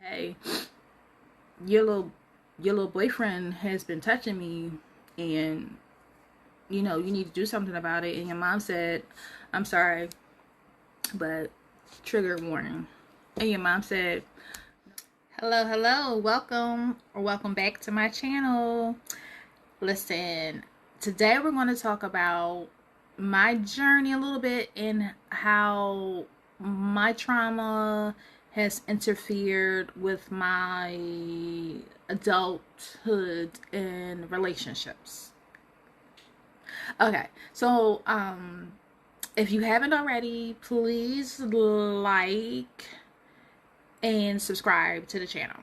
Hey, your little boyfriend has been touching me, and you need to do something about it. And your mom said, I'm sorry, but trigger warning. And your mom said, hello, welcome back to my channel. Listen, today we're going to talk about my journey a little bit and how my trauma has interfered with my adulthood and relationships. Okay, so if you haven't already, please like and subscribe to the channel.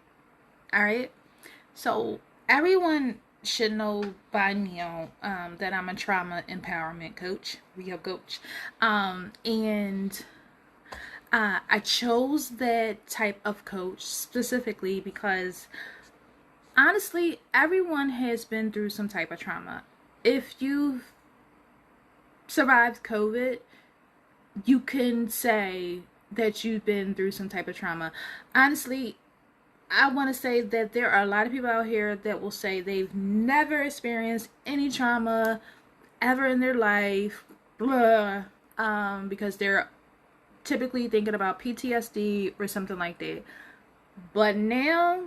All right, so everyone should know by now that I'm a trauma empowerment coach, real coach, and I chose that type of coach specifically because honestly, everyone has been through some type of trauma. If you've survived COVID, you can say that you've been through some type of trauma. Honestly, I want to say that there are a lot of people out here that will say they've never experienced any trauma ever in their life, blah, because they're typically thinking about PTSD or something like that. But now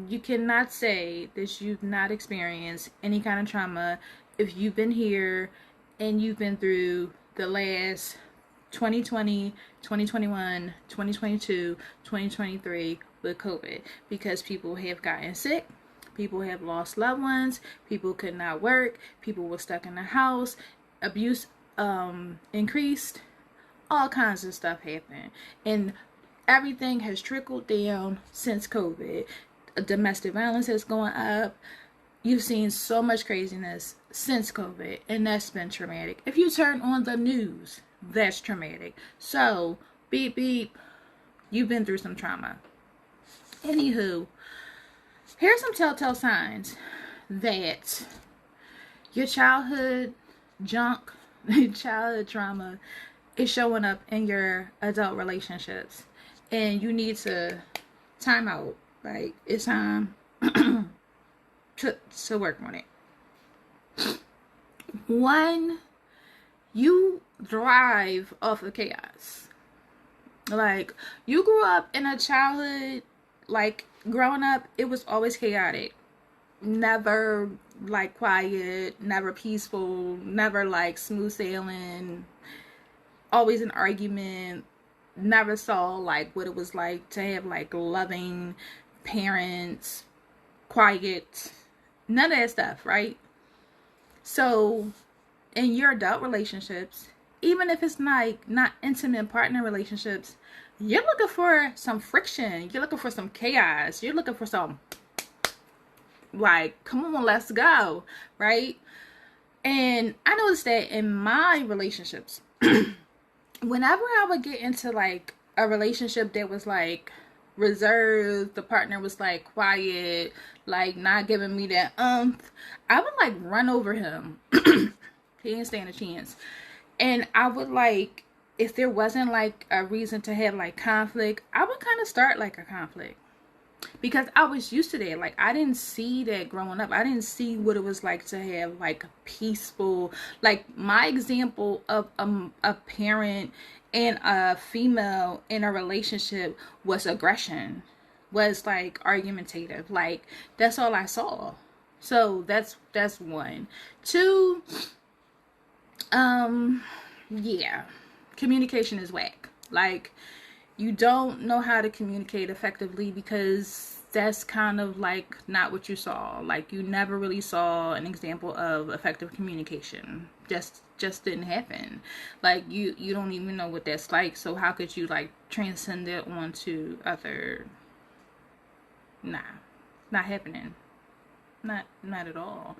you cannot say that you've not experienced any kind of trauma if you've been here and you've been through the last 2020, 2021, 2022, 2023 with COVID, because people have gotten sick, people have lost loved ones, people could not work, people were stuck in the house, abuse increased, all kinds of stuff happened, and everything has trickled down since COVID. Domestic violence has gone up. You've seen so much craziness since COVID, and that's been traumatic. If you turn on the news, that's traumatic. So, beep beep, you've been through some trauma. Anywho, here's some telltale signs that your childhood junk, childhood trauma is showing up in your adult relationships, and you need to time out. Right? It's time to work on it. One, you thrive off of chaos. Like, you grew up in a childhood, like, growing up, it was always chaotic. Never, like, quiet, never peaceful, never, like, smooth sailing, always an argument. Never saw, like, what it was like to have, like, loving parents, quiet, none of that stuff, right? So, in your adult relationships, even if it's like not intimate partner relationships, you're looking for some friction, you're looking for some chaos, you're looking for some, like, come on, let's go, right? And I noticed that in my relationships, whenever I would get into like a relationship that was like reserved, the partner was like quiet, like not giving me that I would like run over him. He didn't stand a chance. And I would, like, if there wasn't like a reason to have like conflict, I would kind of start like a conflict, because I was used to that. Like, I didn't see that growing up. I didn't see what it was like to have like peaceful, like, my example of a parent and a female in a relationship was aggression, was like argumentative. Like, that's all I saw. So that's one. Two, yeah, communication is whack. Like, you don't know how to communicate effectively, because that's kind of like not what you saw. Like, you never really saw an example of effective communication. Just didn't happen. Like, you don't even know what that's like, so how could you like transcend it onto other? Nah, not happening. Not at all.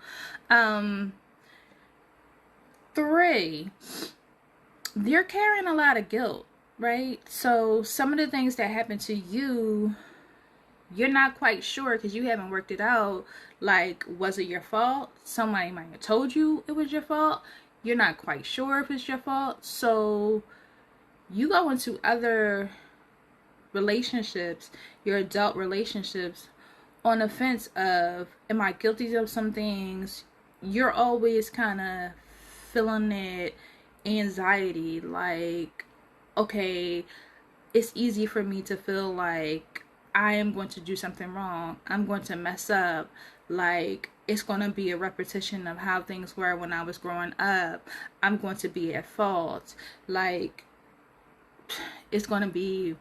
Three, you're carrying a lot of guilt, right? So some of the things that happen to you, you're not quite sure, because you haven't worked it out. Like, was it your fault? Somebody might have told you it was your fault. You're not quite sure if it's your fault. So you go into other relationships, your adult relationships, on the fence of, am I guilty of some things? You're always kind of feeling that anxiety, like, okay, it's easy for me to feel like I am going to do something wrong. I'm going to mess up. Like, it's going to be a repetition of how things were when I was growing up. I'm going to be at fault. Like, it's going to be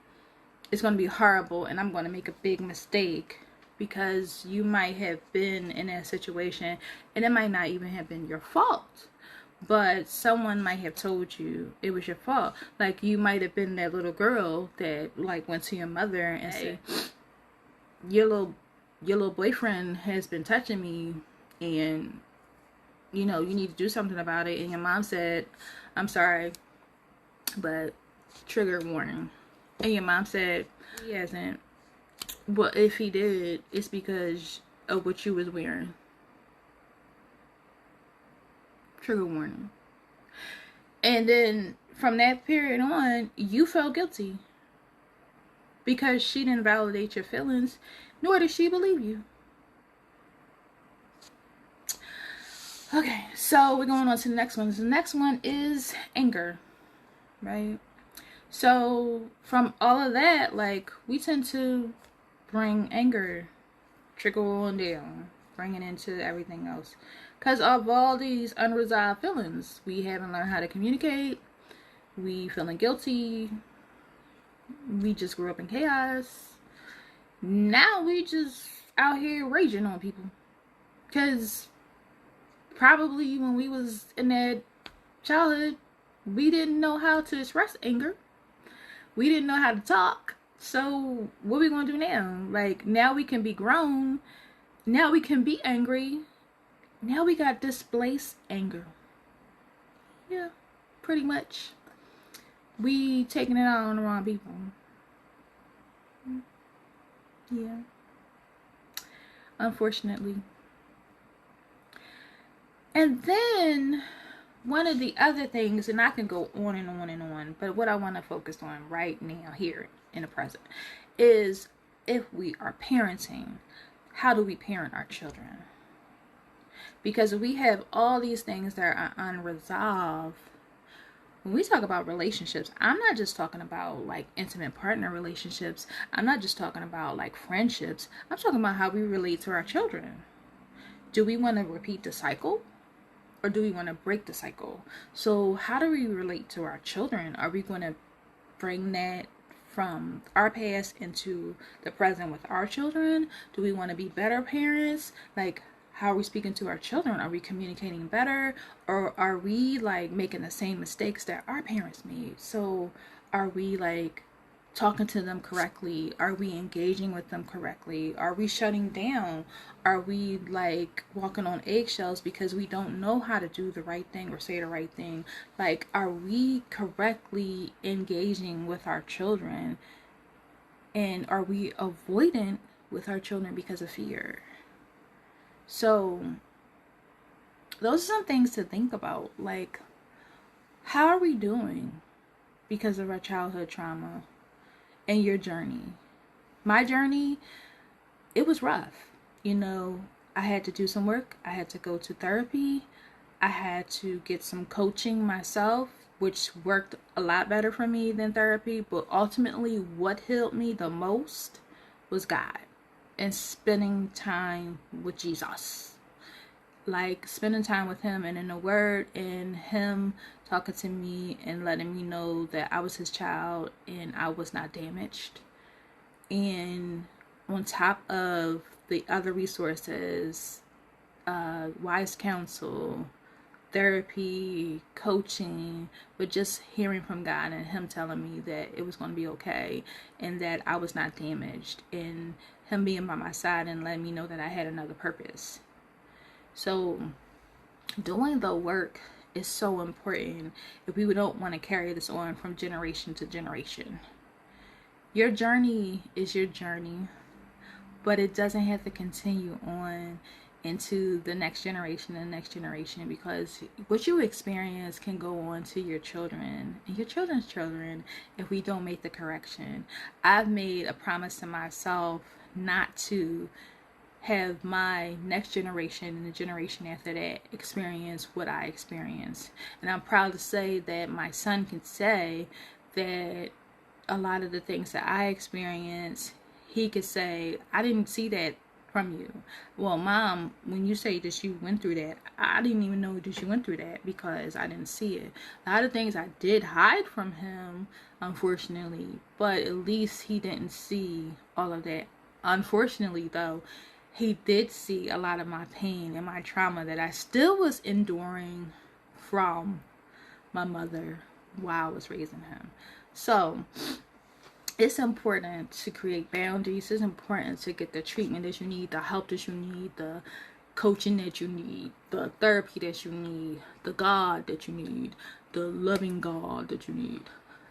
horrible, and I'm going to make a big mistake, because you might have been in that situation and it might not even have been your fault, but someone might have told you it was your fault. Like, you might have been that little girl that like went to your mother and said, your little boyfriend has been touching me, and you know, you need to do something about it. And your mom said, I'm sorry, but trigger warning. And your mom said, he hasn't. But if he did, it's because of what you was wearing. Trigger warning. And then from that period on, you felt guilty, because she didn't validate your feelings, nor did she believe you. Okay, so we're going on to the next one. The next one is anger, right? So from all of that, like, we tend to bring anger, trickle on down, bring it into everything else. Because of all these unresolved feelings, we haven't learned how to communicate, we feeling guilty, we just grew up in chaos. Now we just out here raging on people. Because probably when we was in that childhood, we didn't know how to express anger. We didn't know how to talk. So what are we going to do now? Like, now we can be grown. Now we can be angry. Now we got displaced anger. Yeah, pretty much. We taking it out on the wrong people. Yeah. Unfortunately. And then one of the other things, and I can go on and on and on, but what I want to focus on right now, here in the present, is if we are parenting, how do we parent our children? Because we have all these things that are unresolved. When we talk about relationships, I'm not just talking about like intimate partner relationships. I'm not just talking about like friendships. I'm talking about how we relate to our children. Do we want to repeat the cycle? Or do we want to break the cycle? So how do we relate to our children? Are we going to bring that from our past into the present with our children? Do we want to be better parents? Like, how are we speaking to our children? Are we communicating better? Or are we like making the same mistakes that our parents made? So are we like talking to them correctly? Are we engaging with them correctly? Are we shutting down? Are we like walking on eggshells because we don't know how to do the right thing or say the right thing? Like, are we correctly engaging with our children? And are we avoidant with our children because of fear? So those are some things to think about. Like, how are we doing because of our childhood trauma? And your journey. My journey, it was rough. You know, I had to do some work. I had to go to therapy. I had to get some coaching myself, which worked a lot better for me than therapy. But ultimately, what healed me the most was God and spending time with Jesus. Like, spending time with him and in the word, and him talking to me and letting me know that I was his child and I was not damaged. And on top of the other resources, wise counsel, therapy, coaching, but just hearing from God and him telling me that it was going to be okay and that I was not damaged, and him being by my side and letting me know that I had another purpose. So doing the work is so important if we don't want to carry this on from generation to generation. Your journey is your journey, but it doesn't have to continue on into the next generation and the next generation, because what you experience can go on to your children and your children's children if we don't make the correction. I've made a promise to myself not to have my next generation and the generation after that experience what I experienced. And I'm proud to say that my son can say that a lot of the things that I experienced, he could say, I didn't see that from you. Well, Mom, when you say that you went through that, I didn't even know that you went through that because I didn't see it. A lot of things I did hide from him, unfortunately, but at least he didn't see all of that. Unfortunately, though, he did see a lot of my pain and my trauma that I still was enduring from my mother while I was raising him. So it's important to create boundaries. It's important to get the treatment that you need, the help that you need, the coaching that you need, the therapy that you need, the God that you need, the loving God that you need,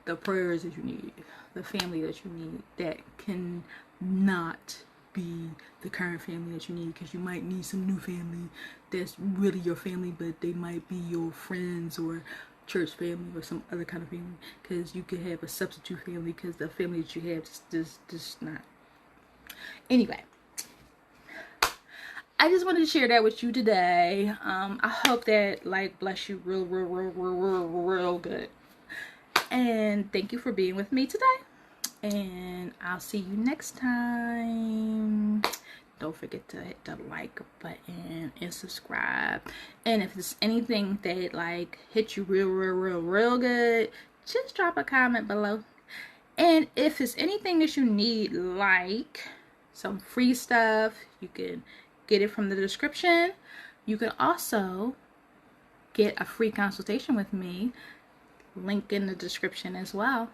the prayers that you need, the family that you need that can not be the current family that you need, because you might need some new family that's really your family, but they might be your friends or church family or some other kind of family, because you could have a substitute family because the family that you have just not. Anyway, I just wanted to share that with you today. I hope that like bless you real good, and thank you for being with me today, and I'll see you next time. Don't forget to hit the like button and subscribe. And if there's anything that like hit you real good, just drop a comment below. And if it's anything that you need, like some free stuff, you can get it from the description. You can also get a free consultation with me, link in the description as well.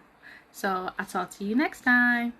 So I'll talk to you next time.